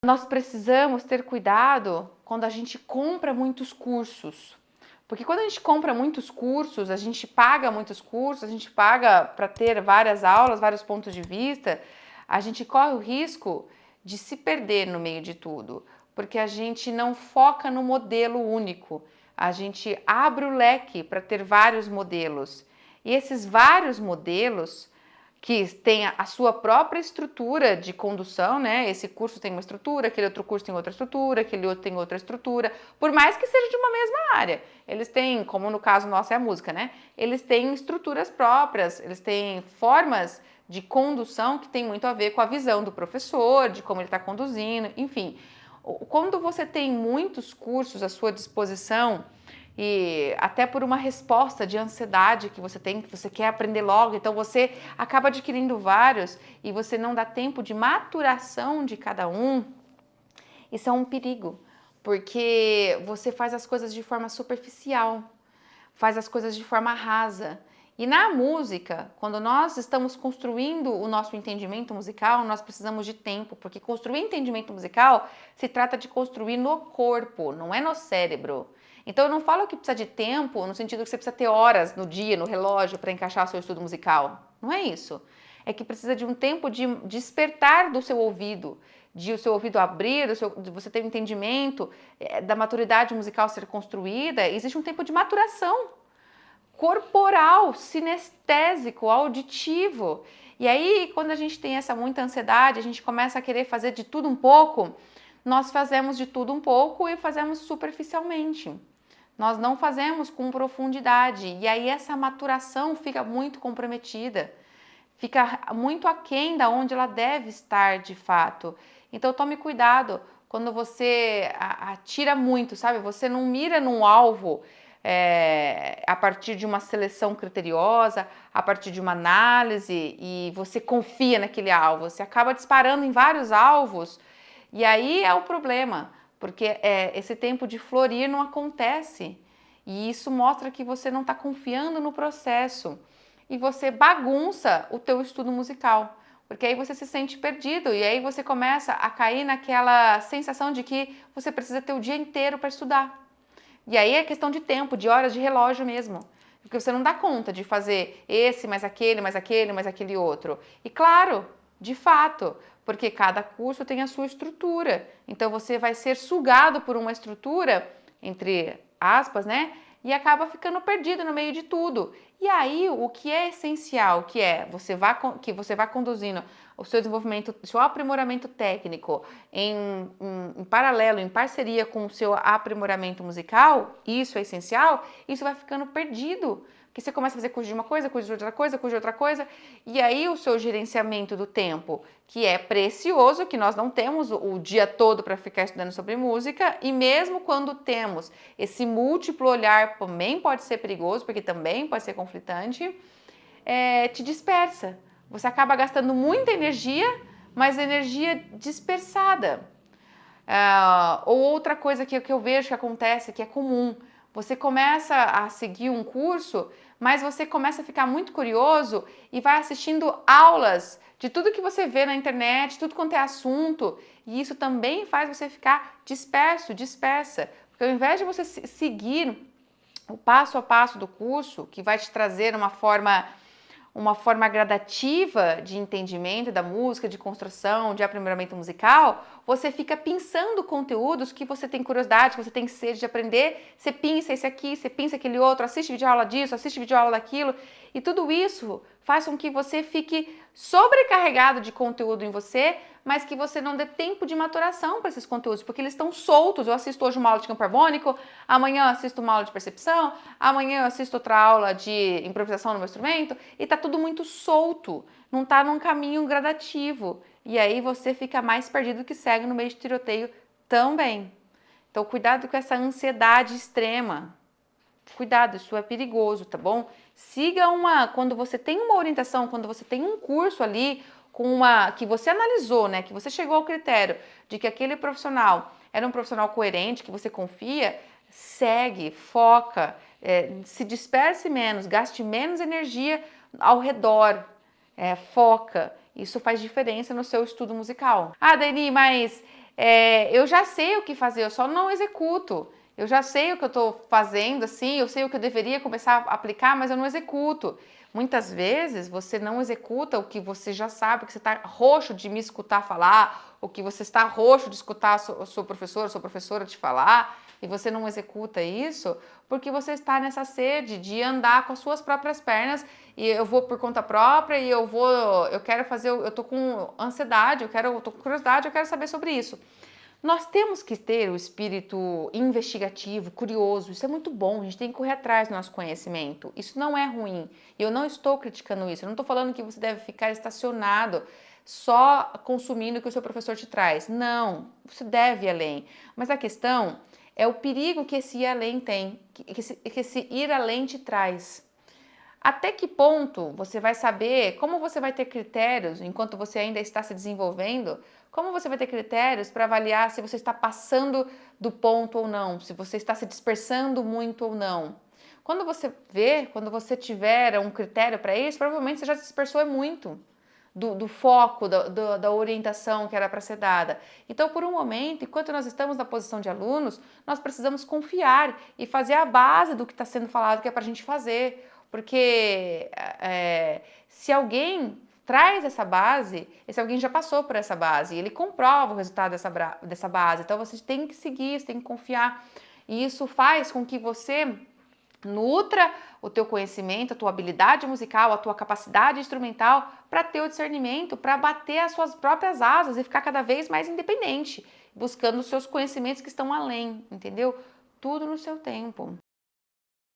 nós precisamos ter cuidado quando a gente compra muitos cursos. Porque quando a gente compra muitos cursos, a gente paga muitos cursos, a gente paga para ter várias aulas, vários pontos de vista, a gente corre o risco de se perder no meio de tudo, porque a gente não foca no modelo único, a gente abre o leque para ter vários modelos. E esses vários modelos que tem a sua própria estrutura de condução, né? Esse curso tem uma estrutura, aquele outro curso tem outra estrutura, aquele outro tem outra estrutura, por mais que seja de uma mesma área. Eles têm, como no caso nosso é a música, né? Eles têm estruturas próprias, eles têm formas de condução que tem muito a ver com a visão do professor, de como ele está conduzindo, enfim. Quando você tem muitos cursos à sua disposição, e até por uma resposta de ansiedade que você tem, que você quer aprender logo, então você acaba adquirindo vários e você não dá tempo de maturação de cada um. Isso é um perigo, porque você faz as coisas de forma superficial, faz as coisas de forma rasa. E na música, quando nós estamos construindo o nosso entendimento musical, nós precisamos de tempo, porque construir entendimento musical se trata de construir no corpo, não é no cérebro. Então eu não falo que precisa de tempo no sentido que você precisa ter horas no dia, no relógio para encaixar o seu estudo musical. Não é isso. É que precisa de um tempo de despertar do seu ouvido, de o seu ouvido abrir, de você ter um entendimento, da maturidade musical ser construída. Existe um tempo de maturação corporal, sinestésico, auditivo. E aí, quando a gente tem essa muita ansiedade, a gente começa a querer fazer de tudo um pouco, nós fazemos de tudo um pouco e fazemos superficialmente. Nós não fazemos com profundidade. E aí essa maturação fica muito comprometida, fica muito aquém da onde ela deve estar de fato. Então tome cuidado quando você atira muito, sabe? Você não mira num alvo a partir de uma seleção criteriosa, a partir de uma análise e você confia naquele alvo. Você acaba disparando em vários alvos e aí é o problema, porque esse tempo de florir não acontece. E isso mostra que você não está confiando no processo e você bagunça o teu estudo musical, porque aí você se sente perdido e aí você começa a cair naquela sensação de que você precisa ter o dia inteiro para estudar. E aí é questão de tempo, de horas de relógio mesmo, porque você não dá conta de fazer esse, mais aquele, mais aquele, mais aquele outro. E claro, de fato, porque cada curso tem a sua estrutura, então você vai ser sugado por uma estrutura, entre aspas, né? E acaba ficando perdido no meio de tudo. E aí, o que é essencial, que você vá conduzindo o seu desenvolvimento, o seu aprimoramento técnico em paralelo, em parceria com o seu aprimoramento musical, isso é essencial, isso vai ficando perdido. Porque você começa a fazer curso de uma coisa, curso de outra coisa, curso de outra coisa, e aí o seu gerenciamento do tempo, que é precioso, que nós não temos o dia todo para ficar estudando sobre música, e mesmo quando temos esse múltiplo olhar, também pode ser perigoso, porque também pode ser conflitante, te dispersa. Você acaba gastando muita energia, mas energia dispersada. Ou outra coisa que eu vejo que acontece, que é comum, você começa a seguir um curso, mas você começa a ficar muito curioso e vai assistindo aulas de tudo que você vê na internet, tudo quanto é assunto, e isso também faz você ficar dispersa, porque ao invés de você seguir o passo a passo do curso, que vai te trazer uma forma gradativa de entendimento da música, de construção, de aprimoramento musical, você fica pensando conteúdos que você tem curiosidade, que você tem sede de aprender, você pensa esse aqui, você pensa aquele outro, assiste videoaula disso, assiste videoaula daquilo, e tudo isso faz com que você fique sobrecarregado de conteúdo em você, mas que você não dê tempo de maturação para esses conteúdos, porque eles estão soltos. Eu assisto hoje uma aula de campo harmônico, amanhã eu assisto uma aula de percepção, amanhã eu assisto outra aula de improvisação no meu instrumento, e tá tudo muito solto, não tá num caminho gradativo. E aí você fica mais perdido que cego no meio de tiroteio também. Então cuidado com essa ansiedade extrema. Cuidado, isso é perigoso, tá bom? Quando você tem uma orientação, quando você tem um curso ali que você analisou, né, que você chegou ao critério de que aquele profissional era um profissional coerente, que você confia, segue, foca, se disperse menos, gaste menos energia ao redor, foca. Isso faz diferença no seu estudo musical. Ah, Dani, mas eu já sei o que fazer, eu só não executo. Eu já sei o que eu estou fazendo, assim, eu sei o que eu deveria começar a aplicar, mas eu não executo. Muitas vezes você não executa o que você já sabe, que você está roxo de me escutar falar, o que você está roxo de escutar a sua professora, a sua professora te falar, e você não executa isso porque você está nessa sede de andar com as suas próprias pernas e eu vou por conta própria e eu quero fazer, eu tô com ansiedade, eu tô com curiosidade, eu quero saber sobre isso. Nós temos que ter o espírito investigativo, curioso, isso é muito bom, a gente tem que correr atrás do nosso conhecimento, isso não é ruim, e eu não estou criticando isso, eu não estou falando que você deve ficar estacionado só consumindo o que o seu professor te traz, não, você deve ir além, mas a questão é o perigo que esse ir além tem, que esse ir além te traz. Até que ponto você vai saber, como você vai ter critérios, enquanto você ainda está se desenvolvendo, como você vai ter critérios para avaliar se você está passando do ponto ou não, se você está se dispersando muito ou não. Quando você vê, quando você tiver um critério para isso, provavelmente você já se dispersou muito do foco, da orientação que era para ser dada. Então, por um momento, enquanto nós estamos na posição de alunos, nós precisamos confiar e fazer a base do que está sendo falado, que é para a gente fazer. Porque se alguém traz essa base, esse alguém já passou por essa base, e ele comprova o resultado dessa base. Então, você tem que seguir, você tem que confiar. E isso faz com que você nutra o teu conhecimento, a tua habilidade musical, a tua capacidade instrumental para ter o discernimento, para bater as suas próprias asas e ficar cada vez mais independente, buscando os seus conhecimentos que estão além, entendeu? Tudo no seu tempo.